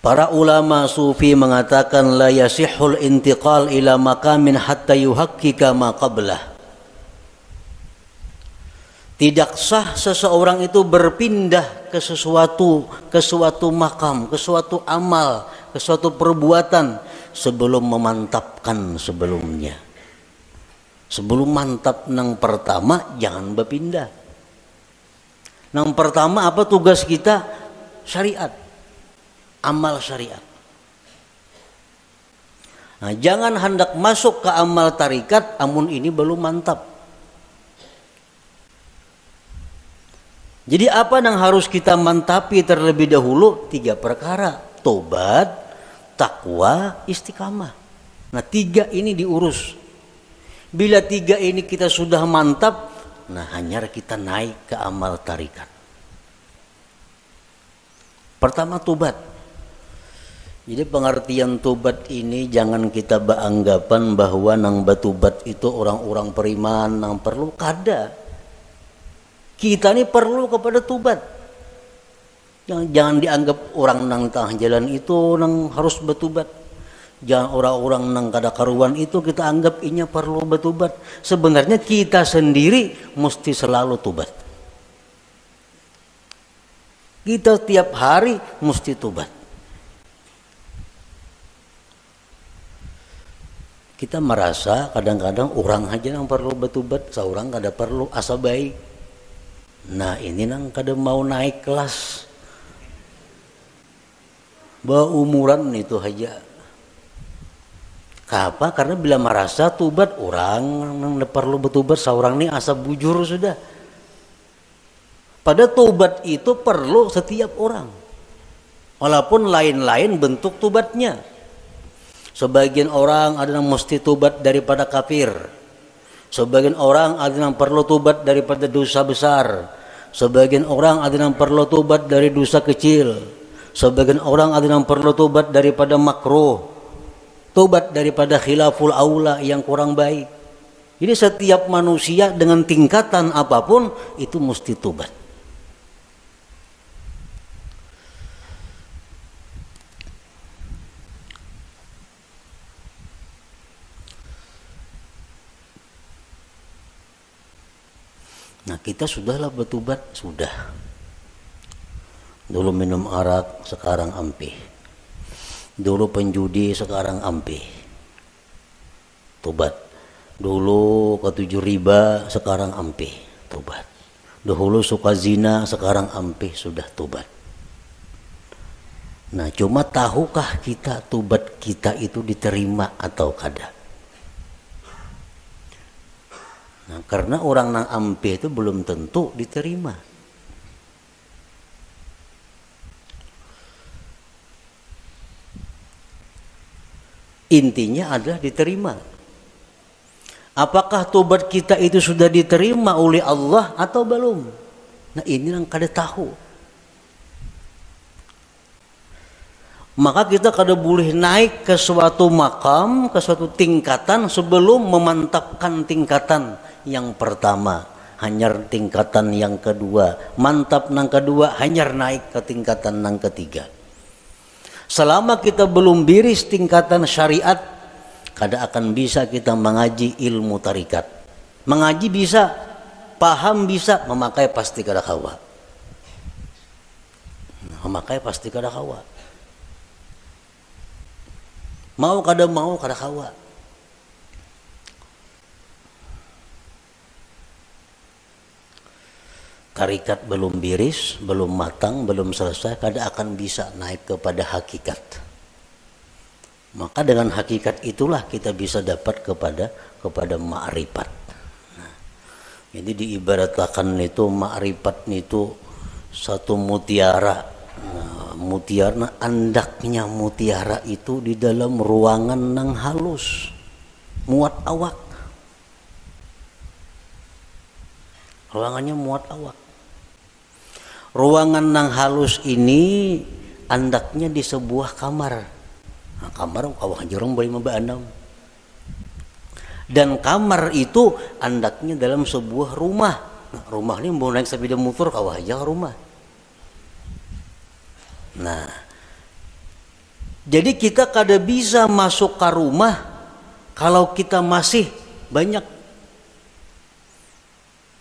Para ulama sufi mengatakan la yasihul intiqal ila maqamin hatta yuhaqqika ma qablah. Tidak sah seseorang itu berpindah ke suatu makam, ke suatu amal, ke suatu perbuatan sebelum memantapkan sebelumnya. Sebelum mantap nang pertama jangan berpindah. Nang pertama apa tugas kita? Syariat. Amal syariat. Nah, jangan hendak masuk ke amal tarikat amun ini belum mantap. Jadi apa yang harus kita mantapi terlebih dahulu? 3 perkara. Tobat, takwa, istiqamah. Nah 3 ini diurus. Bila 3 ini kita sudah mantap, nah hanya kita naik ke amal tarikat. Pertama tobat. Jadi pengertian tobat ini jangan kita beranggapan bahwa nang batubat itu orang-orang periman nang perlu kada. Kita ini perlu kepada tobat. Jangan dianggap orang nang tengah jalan itu nang harus batubat. Jangan orang-orang nang kada karuan itu kita anggap inya perlu batubat. Sebenarnya kita sendiri mesti selalu tobat. Kita tiap hari mesti tobat. Kita merasa kadang-kadang orang aja yang perlu batubat, seorang kada perlu asa baik. Nah ini nang kada mau naik kelas, umuran itu aja. Kenapa? Karena bila merasa tubat orang nang perlu betubat, seorang ini asa bujur sudah. Pada tubat itu perlu setiap orang, walaupun lain-lain bentuk tubatnya. Sebagian orang ada yang mesti tobat daripada kafir. Sebagian orang ada yang perlu tobat daripada dosa besar. Sebagian orang ada yang perlu tobat dari dosa kecil. Sebagian orang ada yang perlu tobat daripada makruh. Tobat daripada khilaful aula yang kurang baik. Jadi setiap manusia dengan tingkatan apapun itu mesti tobat. Nah kita sudahlah bertobat, sudah. Dulu minum arak, sekarang ampih. Dulu penjudi, sekarang ampih. Tobat. Dulu ketujuh riba, sekarang ampih. Tobat. Dahulu suka zina, sekarang ampih, sudah tobat. Nah cuma tahukah kita tobat kita itu diterima atau kada? Nah, karena orang nang ampih itu belum tentu diterima. Intinya adalah diterima. Apakah tobat kita itu sudah diterima oleh Allah atau belum? Nah ini yang kada tahu. Maka kita kada boleh naik ke suatu makam, ke suatu tingkatan sebelum memantapkan tingkatan yang pertama, hanyar tingkatan yang kedua, mantap nang kedua, hanyar naik ke tingkatan nang ketiga. Selama kita belum biris tingkatan syariat, kada akan bisa kita mengaji ilmu tarikat. Mengaji bisa, paham bisa, memakai pasti kada kawa. Memakai pasti kada kawa. Mau kada kawa. Tarikat belum biris, belum matang, belum selesai, kada akan bisa naik kepada hakikat. Maka dengan hakikat itulah kita bisa dapat kepada ma'rifat. Nah, jadi diibaratkan itu ma'rifat itu satu mutiara. Nah, mutiara, andaknya mutiara itu di dalam ruangan nang halus, muat awak. Ruangannya muat awak. Ruangan nang halus ini andaknya di sebuah kamar. Nah, kamar awak jorong boleh membaandam. Dan kamar itu andaknya dalam sebuah rumah. Nah, rumah ini mau naik sepeda motor kawah aja rumah. Nah, jadi kita kada bisa masuk ke rumah kalau kita masih banyak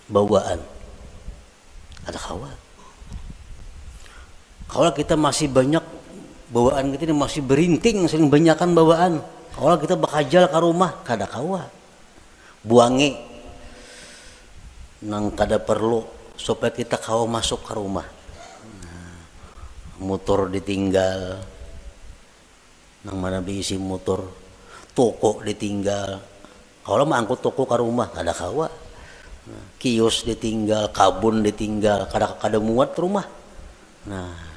bawaan. Ada kawa. Kalau kita masih banyak bawaan kita ini masih berinting, sering banyakan bawaan. Kalau kita bakajal ke rumah, kada kawa. Buangi nang kada perlu supaya kita kawa masuk ke rumah. Nah, motor ditinggal, nang mana diisi motor, toko ditinggal. Kalau mau angkut toko ke rumah, kada kawa. Nah, kios ditinggal, kabun ditinggal, kada muat rumah. Nah,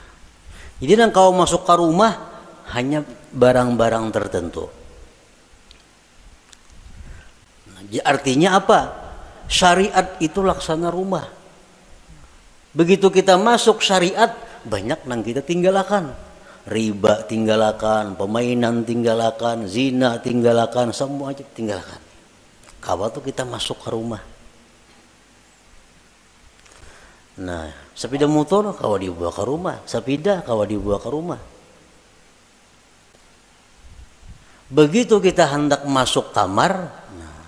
jadi nang kau masuk ke rumah hanya barang-barang tertentu. Nah, artinya apa? Syariat itu laksana rumah. Begitu kita masuk syariat, banyak nang kita tinggalkan. Riba tinggalkan, permainan tinggalkan, zina tinggalkan, semua aja tinggalkan. Kalau tuh kita masuk ke rumah. Nah, sepeda motor kawa dibawa ke rumah, sepeda kawa dibawa ke rumah. Begitu kita hendak masuk kamar, nah,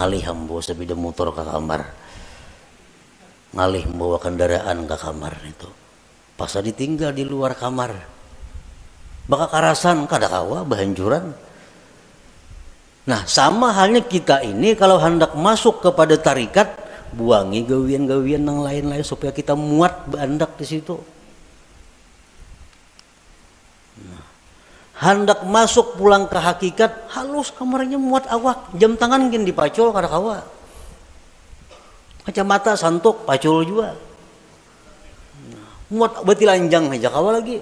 ngalih membawa sepeda motor ke kamar, ngalih membawa kendaraan ke kamar itu. Pas ditinggal di luar kamar, baka karasan kada kawa bahanjuran. Nah, sama halnya kita ini kalau hendak masuk kepada tarikat, buangi gawian-gawian yang lain-lain supaya kita muat bandak di situ. Nah, hendak masuk pulang ke hakikat, halus kamarnya muat awak, jam tangan gin dipacul kada kawa. Kacamata santuk pacul juga. Nah, muat beti lanjang aja kawa lagi.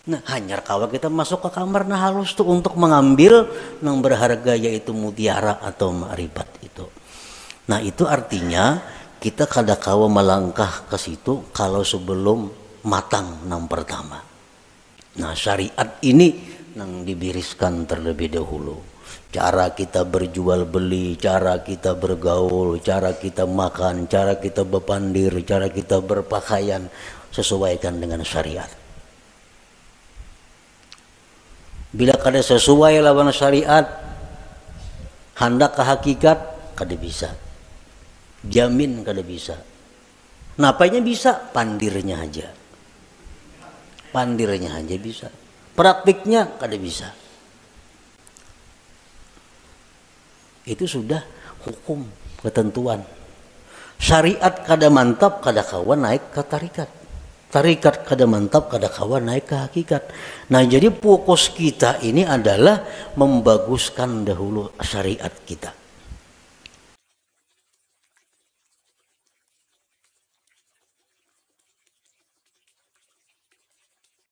Nah, hanyar kawa kita masuk ke kamar nah halus tuh untuk mengambil yang berharga yaitu mutiara atau ma'rifat itu. Nah, itu artinya kita kada kawa melangkah ke situ kalau sebelum matang nang pertama. Nah, syariat ini nang dibiriskan terlebih dahulu. Cara kita berjual beli, cara kita bergaul, cara kita makan, cara kita berpandir, cara kita berpakaian sesuaikan dengan syariat. Bila kada sesuai lawan syariat, hendak ke hakikat kada bisa. Jamin kada bisa. Napanya bisa? Pandirnya aja. Pandirnya aja bisa. Praktiknya kada bisa. Itu sudah hukum, ketentuan. Syariat kada mantap, kada kawan naik ke tarikat. Tarikat kada mantap, kada kawan naik ke hakikat. Nah, jadi fokus kita ini adalah membaguskan dahulu syariat kita.